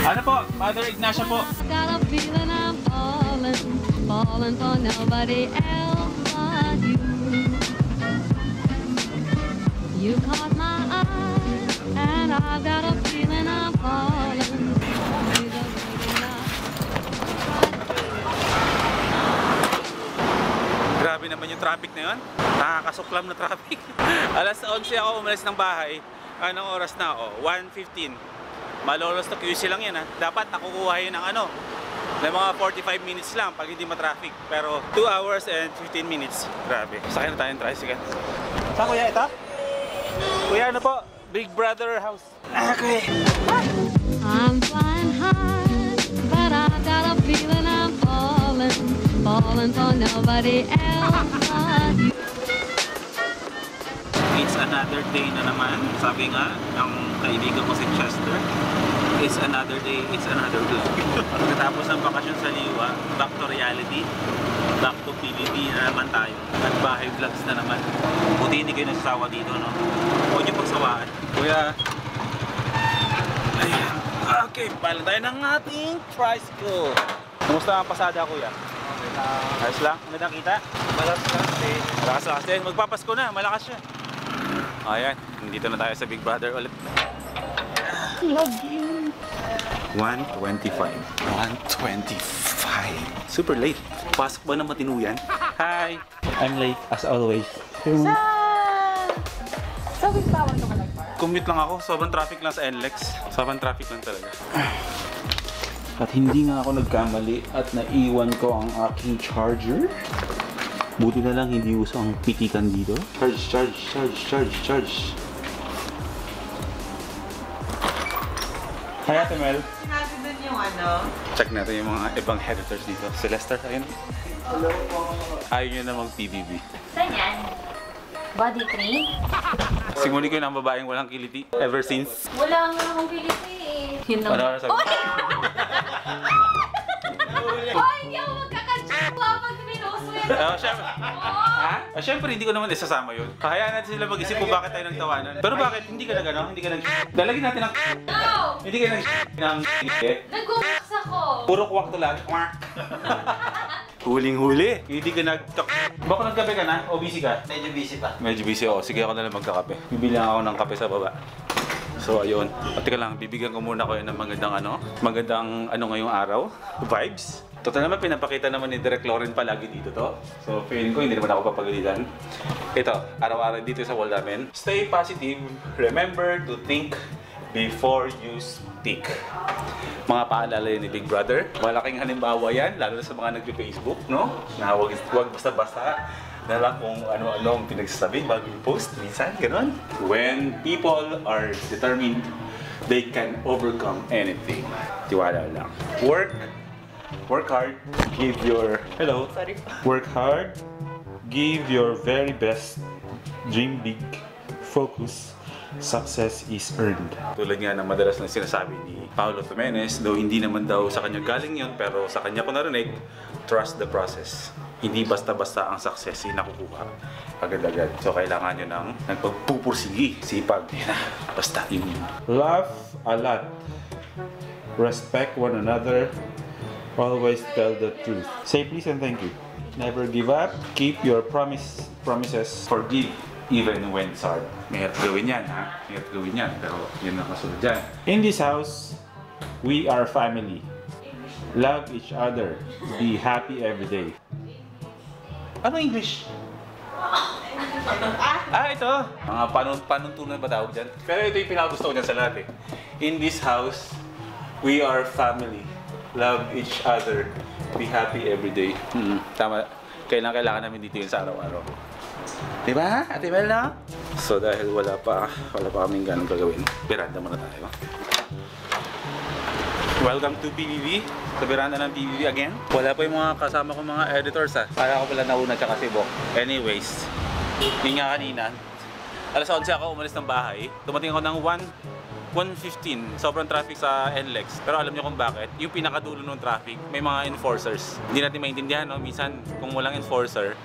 Ano po? Mother Ignacia po. Got a feeling I'm falling for nobody else but you. You caught my eye, and I've got a feeling I'm falling. Grabe naman yung traffic na yun. Nakakasuklam na traffic. Alas 11 ako umalis ng bahay. Anong oras na ako? 1:15. Malolos to QC lang yan ha. Dapat nakukuha yun ng ano, ng mga 45 minutes lang pag hindi ma-traffic. Pero 2 hours and 15 minutes. Grabe. Sakay na tayong tricycle. Saan kuya ito? Kuya ano po? Big Brother house. Okay. I'm flying high, but I've got a feeling I'm falling for nobody else but you. It's another day na naman. Sabi nga ng kaibigan ko si Chester, it's another day, it's another vlog. Pagkatapos ng bakasyon sa Liwa, back to reality, back to PBB na naman tayo. At bahay vlogs na naman. Buti hindi kayo nasasawa dito, no? Huwag niyo pagsawaan. Kuya, ayan. Okay, pala tayo ng ating tricycle. Kumusta ang pasada, kuya? Okay lang. Ayos lang? Magandang kita? Malakas lang kasi. Malakas lang kasi. Magpapasko na, malakas siya. Ayan, dito na tayo sa Big Brother ulit. Love you. 1:25. 1:25. Super late. Pasok ba na matino yan? Hi! I'm late as always. So, bawal ka malagpar? Commute lang ako. Sobrang traffic lang sa NLEX. Sobrang traffic lang talaga. At hindi nga ako nagkamali at naiwan ko ang aking charger. Buti na lang hindi uso ang pitikan dito. Charge. Hi, Ate Mel. Sinabi dun yung ano? Check natin yung mga ibang editors dito. Si Lester, ayun. Hello po. Ayaw nyo na mag-PBB. Saan yan? Body cream? Simuli ko ng babaeng walang kiliti. Ever since. Wala nga akong kiliti eh. Yun lang. Ano sabi? Hoy, hindi ako magkakadyawa pag minuswit. Siyempre. Ha? Siyempre, hindi ko naman isasama yun. Kahayaan natin sila mag-isip kung bakit tayo nagtawanan. Pero bakit? Hindi ka nag-ano? Hindi ka nag... Dalagin natin ang... No! Hindi ka ng... Nag-umax ako. Puro kwak to lang. Huling-huli. Hindi ka Baka nagkape ka na? O busy ka? Medyo busy pa. Medyo busy ako. Sige ako na lang magkakape. Bibili ako ng kape sa baba. So ayun. At teka lang, bibigyan ko muna kayo ng magandang ano ngayong araw. Vibes. Total naman, pinapakita naman ni Direk Lauren palagi dito to. So feeling ko hindi naman ako papagalitan. Ito, araw-araw dito sa wall namin. Stay positive. Remember to think before you speak. Mga paalala yun ni Big Brother. Malaking halimbawa yan, lalo na sa mga nagpe-Facebook, no? Na huwag basta-basta na lang kung ano-ano ang pinagsasabi bago i-post. Minsan, ganun. When people are determined, they can overcome anything. Tiwala lang. Work hard. Give your... Hello. Sorry. Work hard. Give your very best. Dream big. Focus. Success is earned. Tulad nga ng madalas na sinasabi ni Paolo Jimenez, though hindi naman daw sa kanya galing yun, pero sa kanya ko narinig, trust the process. Hindi basta-basta ang success yung nakukuha agad-agad. So kailangan nyo ng nagpagpupursigi, sipag. Yan na, basta yun. Laugh a lot. Respect one another. Always tell the truth. Say please and thank you. Never give up. Keep your promises. Forgive even when it's hard. Mahirap gawin yan, ha? Mahirap gawin yan. Pero yun ang kasunod dyan. In this house, we are family. Love each other. Be happy every day. Ano English? Ito. Mga panuntunan ba tawag dyan? Pero ito yung pinakagusto ko dyan sa lahat eh. In this house, we are family. Love each other. Be happy every day. Tama. Kailangan namin dito yun sa araw-araw. Diba? Ate Mel na? So dahil wala pa kaming ganong gagawin, beranda muna tayo. Welcome to PBB. Sa beranda ng PBB again. Wala pa yung mga kasama ko mga editors ha. Kaya ko pala nauna tsaka si Bok. Anyways, yun nga kanina. Alas 11 ako umalis ng bahay. Dumating ako ng 1:15, sobrang traffic sa NLEX. Pero alam niyo kung bakit? Yung pinakadulo ng traffic, may mga enforcers. Hindi natin maintindihan, no? Minsan, kung walang enforcer,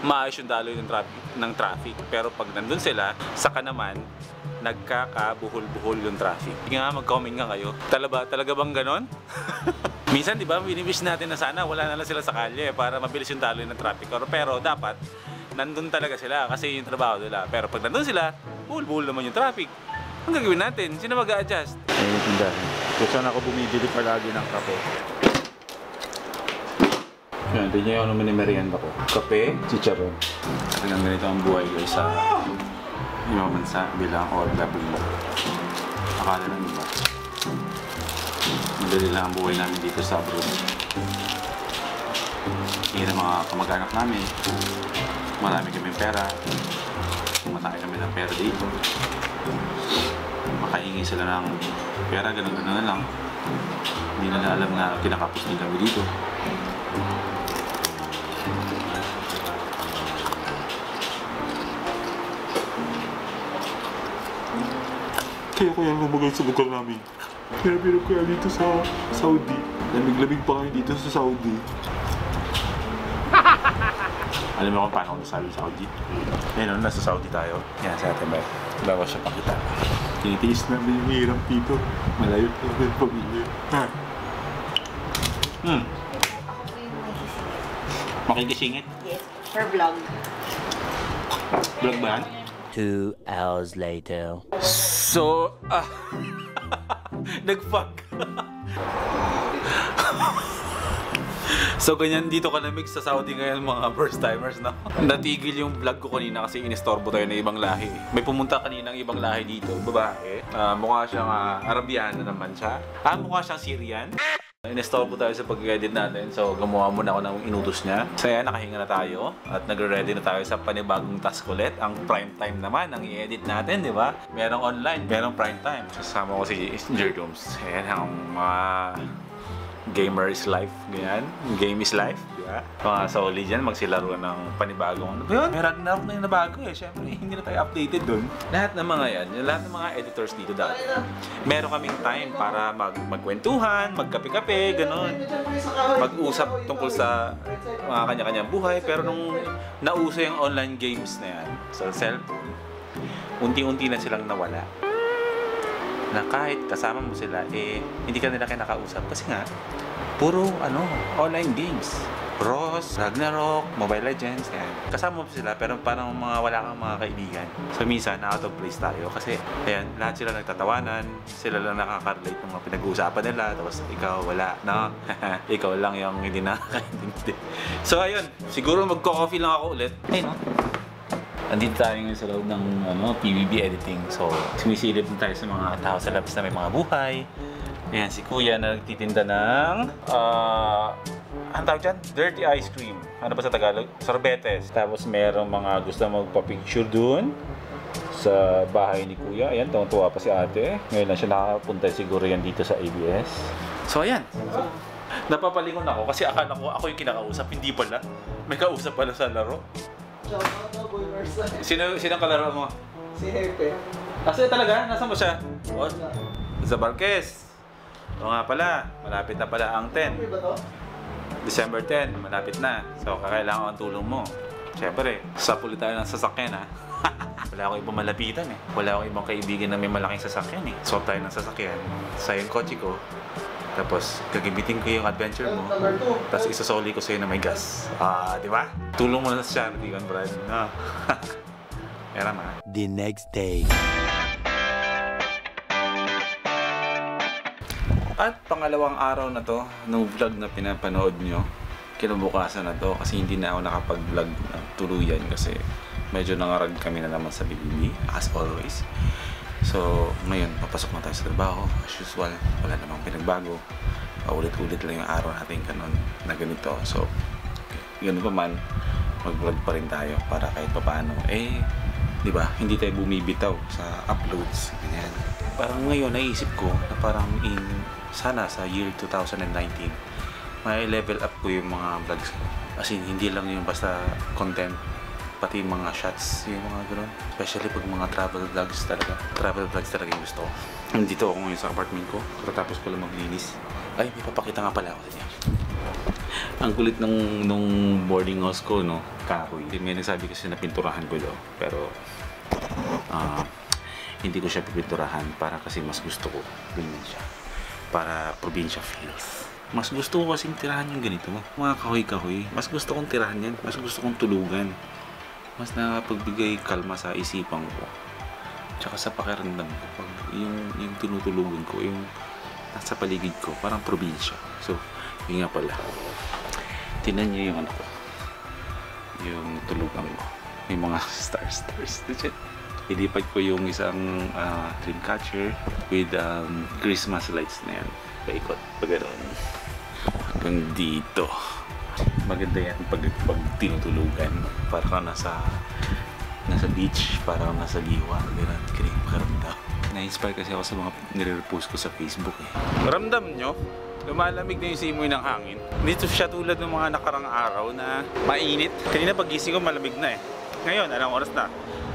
maayos yung daloy ng traffic. Pero pag nandun sila, saka naman, nagkakabuhol-buhol yung traffic. Sige nga, mag-comment nga kayo. Talaga bang ganon? Minsan, di ba, winiwish natin na sana wala na lang sila sa kalye para mabilis yung daloy ng traffic. Pero dapat, nandun talaga sila kasi yung trabaho nila. Pero pag nandun sila, buhol-buhol naman yung traffic. Ang gagawin natin? Sino mag-a-adjust? Ayun, tindahan. Kung saan ako bumibili palagi ng kape. Yan, tignan nyo ano merienda ko. Kape, chicharon. Talagang ganito ang buhay guys sa ibang bansa bilang OFW. Akala lang diba? Madali lang ang buhay namin dito sa abroad. Hindi na mga kamag-anak namin. Marami kami pera. Kumatake kami ng pera dito. Makahingi sila ng pera, ganun na lang. Hindi na alam na kinakapos din kami dito. Kaya ko yan lumagay sa lugar namin. Pinapirap kaya dito sa Saudi. Lamig-lamig pa kayo dito sa Saudi. Alam mo kung paano ako nasabi sa Saudi? Ngayon, nasa Saudi tayo. Yan, sa atin ba? Bago siya pakita. Tinitiis namin yung hirap dito. Malayo na yung pamilya. Makikisingit? Yes, for vlog. Vlog ba yan? 2 hours later. So, nag-fuck. So, ganyan dito kalamig sa Saudi ngayon mga first timers, no? Natigil yung vlog ko kanina kasi inistorbo tayo ng ibang lahi. May pumunta kanina ng ibang lahi dito, babae. Mukha siyang Arabiana naman siya. Mukha siyang Syrian. Inistorbo tayo sa pag-edit natin, so gumawa muna ako ng inutos niya. So yan, nakahinga na tayo at nagre-ready na tayo sa panibagong task ulit. Ang prime time naman ang i-edit natin, di ba? Merong online, merong prime time. Kasama ko si Jerdoms. Ayan ang mga gamer is life, ganyan. Game is life, di ba? Mga solid dyan, magsilaro ng panibagong ano. Yun, may Ragnarok na yung nabago eh. Siyempre, hindi na tayo updated dun. Lahat ng mga yan, lahat ng mga editors dito dati, meron kaming time para magkwentuhan, magkape-kape, gano'n. Mag-usap tungkol sa mga kanya-kanyang buhay. Pero nung nauso yung online games na yan, sa cellphone, unti-unti na silang nawala. Na kahit kasama mo sila, hindi ka nila kinakausap kasi nga, puro online games. Ross, Ragnarok, Mobile Legends, yan. Kasama mo sila pero parang wala kang mga kaibigan. So minsan, out of place tayo kasi ayan, lahat sila nagtatawanan, sila lang nakaka-relate ng mga pinag-uusapan nila, tapos ikaw wala, no? Ikaw lang yung hindi nakakaintindi. So ayun, siguro magko-coffee lang ako ulit. Ayun, no? Andito tayo ngayon sa loob ng PBB editing. So, sumisilip din tayo sa mga tao sa labas na may mga buhay. Ayan, si Kuya na nagtitinda ng ano tawag dyan? Dirty ice cream. Ano ba sa Tagalog? Sorbetes. Tapos merong mga gusto magpa-picture dun sa bahay ni Kuya. Ayan, tuwang-tuwa pa si ate. Ngayon na siya nakapunta siguro yan dito sa ABS. So, ayan. Napapalingon ako kasi akala ko ako yung kinakausap. Hindi pala. May kausap pala sa laro. Sino ang kalaro mo? Si Hepe. Kasi talaga? Nasaan mo siya? O, sa Barques. O nga pala, malapit na pala ang 10. December 10, malapit na. So, kakailangan ko ang tulong mo. Siyempre, sapuli tayo ng sasakyan ha. Wala akong ibang malapitan eh. Wala akong ibang kaibigan na may malaking sasakyan eh. Swap tayo ng sasakyan. Sa yung kotse ko. Tapos, gagamitin ko yung adventure mo. Tapos, isasoli ko sa'yo na may gas. Di ba? Tulong mo na sa charity con, Brad. No. Pera ma. The next day. At pangalawang araw na to, no vlog na pinapanood nyo, kinabukasan na to kasi hindi na ako nakapag-vlog na tuluyan kasi medyo nangarag kami na naman sa BBB, as always. So, ngayon, papasok na tayo sa trabaho. As usual, wala namang pinagbago. Ulit-ulit lang yung araw natin kanon na ganito. So, ganun pa man, mag-vlog pa rin tayo para kahit papaano. Di ba, hindi tayo bumibitaw sa uploads. Ganyan. Parang ngayon, naisip ko na parang sana sa year 2019, may level up ko yung mga vlogs ko. As in, hindi lang yung basta content pati yung mga shots, yung mga gano'n. Especially pag mga travel vlogs talaga. Travel vlogs talaga yung gusto ko. Nandito ako ngayon sa apartment ko. Katapos ko lang maglinis. Ay, may papakita nga pala ako sa inyo. Ang kulit nung boarding house ko, no? Kahoy. May nagsabi kasi na pinturahan ko daw. Pero, hindi ko siya pipinturahan para kasi mas gusto ko ganyan siya. Para probinsya feels. Mas gusto ko kasing tirahan yung ganito. Mga kahoy-kahoy. Mas gusto kong tirahan yan. Mas gusto kong tulugan. Mas nakapagbigay kalma sa isipan ko. Tsaka sa pakiramdam ko. Pag yung tinutulugan ko, yung nasa paligid ko, parang probinsya. So, yun nga pala. Tinan niyo yung ano ko. Yung tulugan ko. May mga stars. Ilipat ko yung isang dream catcher with Christmas lights na yan. Paikot. Pag gano'n. Hanggang dito. Maganda yan pag tinutulugan. Parang nasa beach. Parang nasa liwa. Gano'n. Kaya makaramdam. Na-inspire kasi ako sa mga nire-repost ko sa Facebook eh. Ramdam nyo? Lumalamig na yung simoy ng hangin. Dito siya tulad ng mga nakarang araw na mainit. Kanina pagising ko malamig na eh. Ngayon, anong oras na?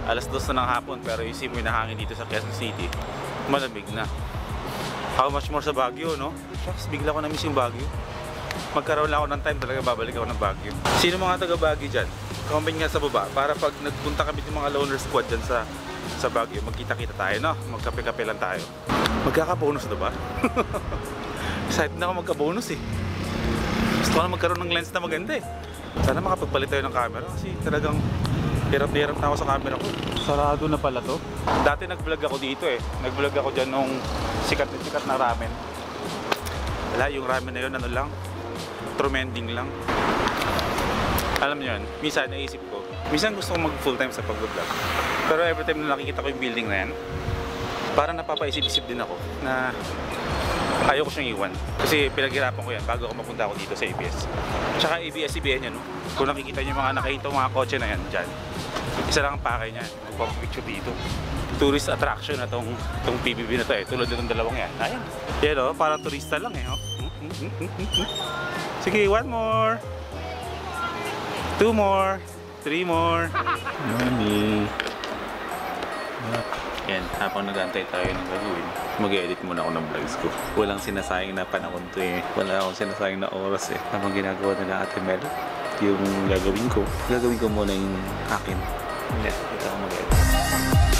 Alas 2 na ng hapon, pero yung simoy na hangin dito sa Quezon City, malamig na. How much more sa Baguio, no? Shucks, bigla ko na-miss yung Baguio. Magkaroon lang ako ng time, talaga babalik ako ng Baguio. Sino mga taga Baguio dyan? Comment nga sa baba, para pag nagpunta kami ng mga loner squad dyan sa Baguio, magkita-kita tayo, no? Magkape-kape lang tayo. Magkaka-bonus na ba? Excited na ako magka-bonus eh. Gusto ko na magkaroon ng lens na maganda eh. Sana makapagpalit tayo ng camera kasi talagang hirap na ako sa camera ko. Sarado na pala to. Dati nag-vlog ako dito eh. Nag-vlog ako dyan nung sikat na ramen. Wala, yung ramen na yun, ano lang, tremending lang. Alam niyo yun, minsan naisip ko, minsan gusto kong mag full time sa pag-vlog. Pero every time na nakikita ko yung building na yan, parang napapaisip-isip din ako na ayaw ko siyang iwan. Kasi pinaghirapan ko yan bago ako mapunta ako dito sa ABS. Tsaka ABS-CBN yan, no? Kung nakikita niyo mga nakahito mga kotse na yan dyan, isa lang ang pakay niyan. Magpapapicture dito. Tourist attraction na tong PBB na to eh. Tulad ng dalawang yan. Ayan. Yan o, parang turista lang eh. Oh. Sige, one more. 2 more. 3 more. Yummy. Yan, habang nag-antay tayo ng gagawin, mag-edit muna ako ng vlogs ko. Walang sinasayang na panahon to eh. Wala akong sinasayang na oras eh. Habang ginagawa nila Ate Mel, yung gagawin ko muna yung akin. Hindi, ito ako mag-edit.